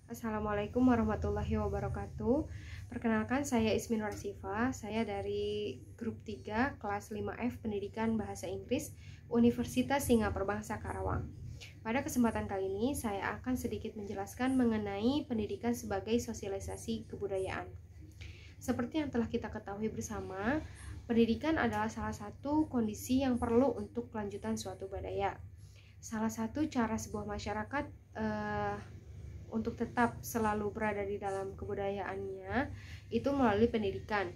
Assalamualaikum warahmatullahi wabarakatuh. Perkenalkan, saya Ismin Warsifa. Saya dari grup 3 kelas 5F Pendidikan Bahasa Inggris Universitas Singapura Bangsa Karawang. Pada kesempatan kali ini saya akan sedikit menjelaskan mengenai pendidikan sebagai sosialisasi kebudayaan. Seperti yang telah kita ketahui bersama, pendidikan adalah salah satu kondisi yang perlu untuk kelanjutan suatu budaya. Salah satu cara sebuah masyarakat untuk tetap selalu berada di dalam kebudayaannya itu melalui pendidikan.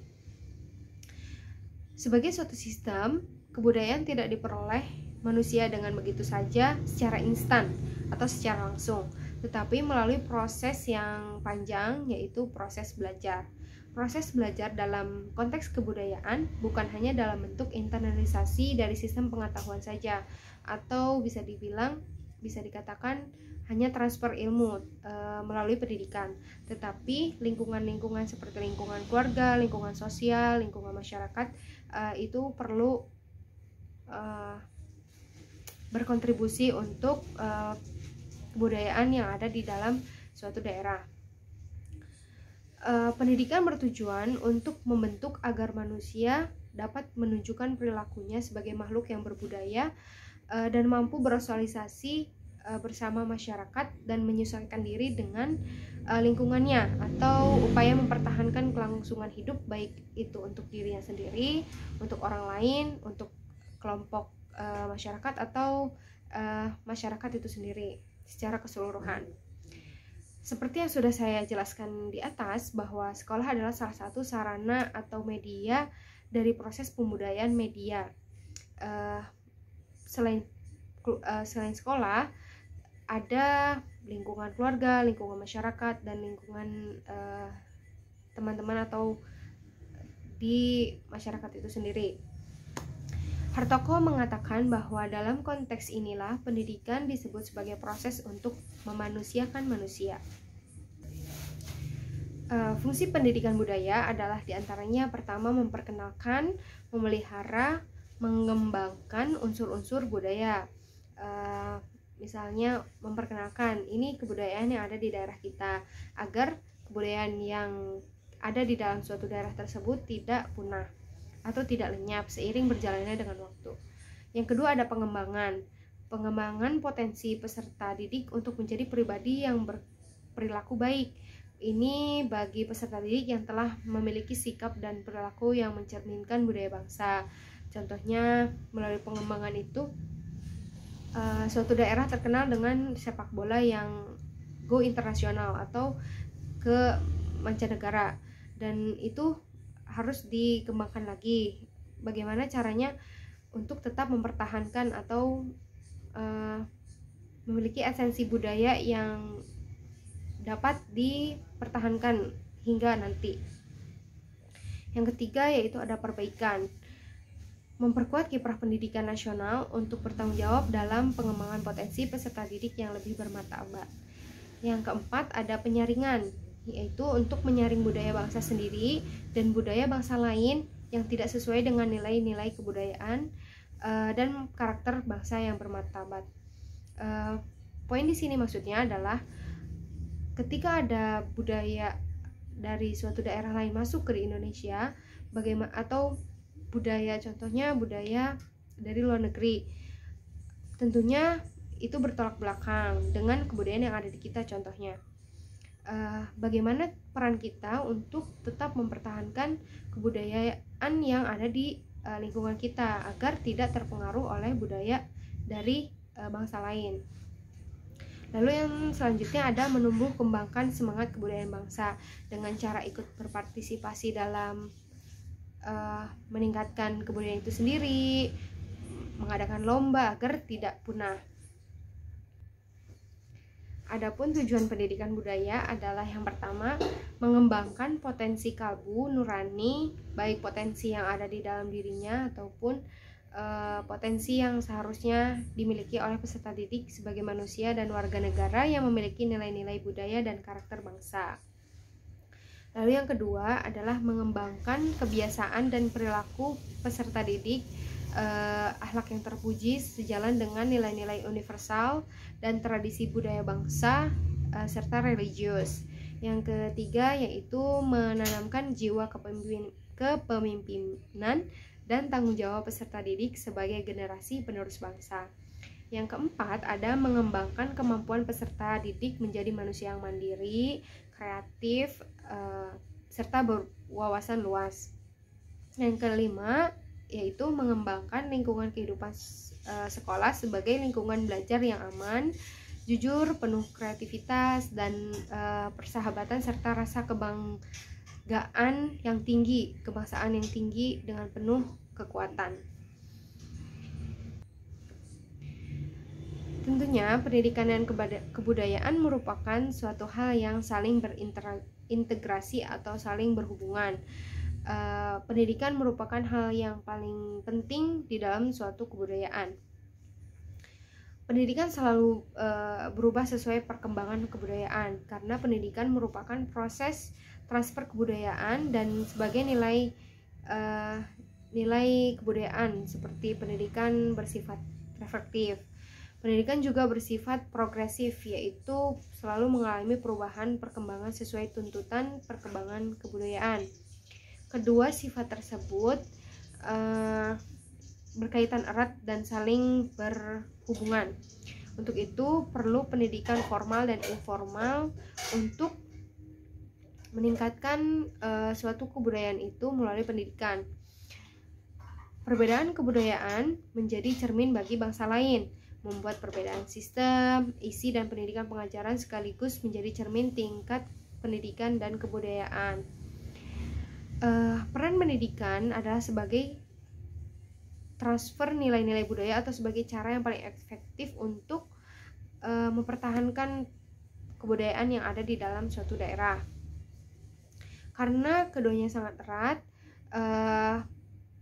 Sebagai suatu sistem, kebudayaan tidak diperoleh manusia dengan begitu saja secara instan atau secara langsung, tetapi melalui proses yang panjang, yaitu proses belajar. Proses belajar dalam konteks kebudayaan bukan hanya dalam bentuk internalisasi dari sistem pengetahuan saja, atau bisa dikatakan hanya transfer ilmu melalui pendidikan, tetapi lingkungan-lingkungan seperti lingkungan keluarga, lingkungan sosial, lingkungan masyarakat itu perlu berkontribusi untuk kebudayaan yang ada di dalam suatu daerah. Pendidikan bertujuan untuk membentuk agar manusia dapat menunjukkan perilakunya sebagai makhluk yang berbudaya dan mampu bersosialisasi bersama masyarakat dan menyesuaikan diri dengan lingkungannya, atau upaya mempertahankan kelangsungan hidup, baik itu untuk dirinya sendiri, untuk orang lain, untuk kelompok masyarakat, atau masyarakat itu sendiri secara keseluruhan. Seperti yang sudah saya jelaskan di atas, bahwa sekolah adalah salah satu sarana atau media dari proses pembudayaan media. Selain sekolah, ada lingkungan keluarga, lingkungan masyarakat, dan lingkungan teman-teman atau di masyarakat itu sendiri. Hartoko mengatakan bahwa dalam konteks inilah pendidikan disebut sebagai proses untuk memanusiakan manusia. Fungsi pendidikan budaya adalah diantaranya pertama memperkenalkan, memelihara, mengembangkan unsur-unsur budaya. Misalnya memperkenalkan ini kebudayaan yang ada di daerah kita, agar kebudayaan yang ada di dalam suatu daerah tersebut tidak punah atau tidak lenyap seiring berjalannya dengan waktu. Yang kedua ada pengembangan potensi peserta didik untuk menjadi pribadi yang berperilaku baik. Ini bagi peserta didik yang telah memiliki sikap dan perilaku yang mencerminkan budaya bangsa. Contohnya melalui pengembangan itu, suatu daerah terkenal dengan sepak bola yang go internasional atau ke mancanegara, dan itu harus dikembangkan lagi. Bagaimana caranya untuk tetap mempertahankan atau memiliki esensi budaya yang dapat dipertahankan hingga nanti. Yang ketiga yaitu ada perbaikan. Memperkuat kiprah pendidikan nasional untuk bertanggung jawab dalam pengembangan potensi peserta didik yang lebih bermartabat. Yang keempat ada penyaringan, yaitu untuk menyaring budaya bangsa sendiri dan budaya bangsa lain yang tidak sesuai dengan nilai-nilai kebudayaan dan karakter bangsa yang bermartabat. Poin di sini maksudnya adalah ketika ada budaya dari suatu daerah lain masuk ke Indonesia, bagaimana, atau budaya, contohnya budaya dari luar negeri, tentunya itu bertolak belakang dengan kebudayaan yang ada di kita. Contohnya bagaimana peran kita untuk tetap mempertahankan kebudayaan yang ada di lingkungan kita agar tidak terpengaruh oleh budaya dari bangsa lain. Lalu yang selanjutnya ada menumbuh kembangkan semangat kebudayaan bangsa dengan cara ikut berpartisipasi dalam meningkatkan kebudayaan itu sendiri, mengadakan lomba agar tidak punah. Adapun tujuan pendidikan budaya adalah yang pertama, mengembangkan potensi kalbu nurani, baik potensi yang ada di dalam dirinya ataupun potensi yang seharusnya dimiliki oleh peserta didik sebagai manusia dan warga negara yang memiliki nilai-nilai budaya dan karakter bangsa. Lalu yang kedua adalah mengembangkan kebiasaan dan perilaku peserta didik akhlak yang terpuji sejalan dengan nilai-nilai universal dan tradisi budaya bangsa serta religius. Yang ketiga yaitu menanamkan jiwa kepemimpinan dan tanggung jawab peserta didik sebagai generasi penerus bangsa. Yang keempat ada mengembangkan kemampuan peserta didik menjadi manusia yang mandiri, kreatif, serta berwawasan luas. Yang kelima yaitu mengembangkan lingkungan kehidupan sekolah sebagai lingkungan belajar yang aman, jujur, penuh kreativitas dan persahabatan serta rasa kebanggaan yang tinggi, kebangsaan yang tinggi dengan penuh kekuatan. Tentunya pendidikan dan kebudayaan merupakan suatu hal yang saling berintegrasi atau saling berhubungan. Pendidikan merupakan hal yang paling penting di dalam suatu kebudayaan. Pendidikan selalu berubah sesuai perkembangan kebudayaan, karena pendidikan merupakan proses transfer kebudayaan dan sebagai nilai kebudayaan seperti pendidikan bersifat reflektif. Pendidikan juga bersifat progresif, yaitu selalu mengalami perubahan perkembangan sesuai tuntutan perkembangan kebudayaan. Kedua sifat tersebut berkaitan erat dan saling berhubungan. Untuk itu perlu pendidikan formal dan informal untuk meningkatkan suatu kebudayaan itu melalui pendidikan. Perbedaan kebudayaan menjadi cermin bagi bangsa lain, membuat perbedaan sistem, isi, dan pendidikan pengajaran sekaligus menjadi cermin tingkat pendidikan dan kebudayaan. Peran pendidikan adalah sebagai transfer nilai-nilai budaya atau sebagai cara yang paling efektif untuk mempertahankan kebudayaan yang ada di dalam suatu daerah. Karena keduanya sangat erat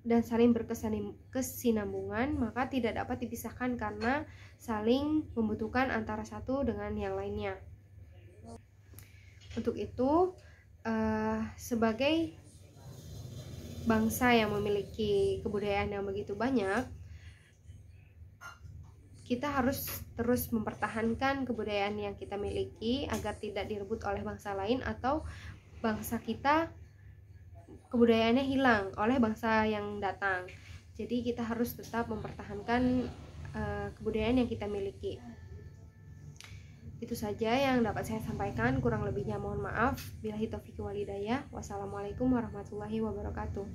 dan saling berkesinambungan, maka tidak dapat dipisahkan karena saling membutuhkan antara satu dengan yang lainnya. Untuk itu, sebagai bangsa yang memiliki kebudayaan yang begitu banyak, kita harus terus mempertahankan kebudayaan yang kita miliki agar tidak direbut oleh bangsa lain atau bangsa kita kebudayaannya hilang oleh bangsa yang datang. Jadi kita harus tetap mempertahankan kebudayaan yang kita miliki. Itu saja yang dapat saya sampaikan, kurang lebihnya mohon maaf. Billahi taufiq wal hidayah. Wassalamualaikum warahmatullahi wabarakatuh.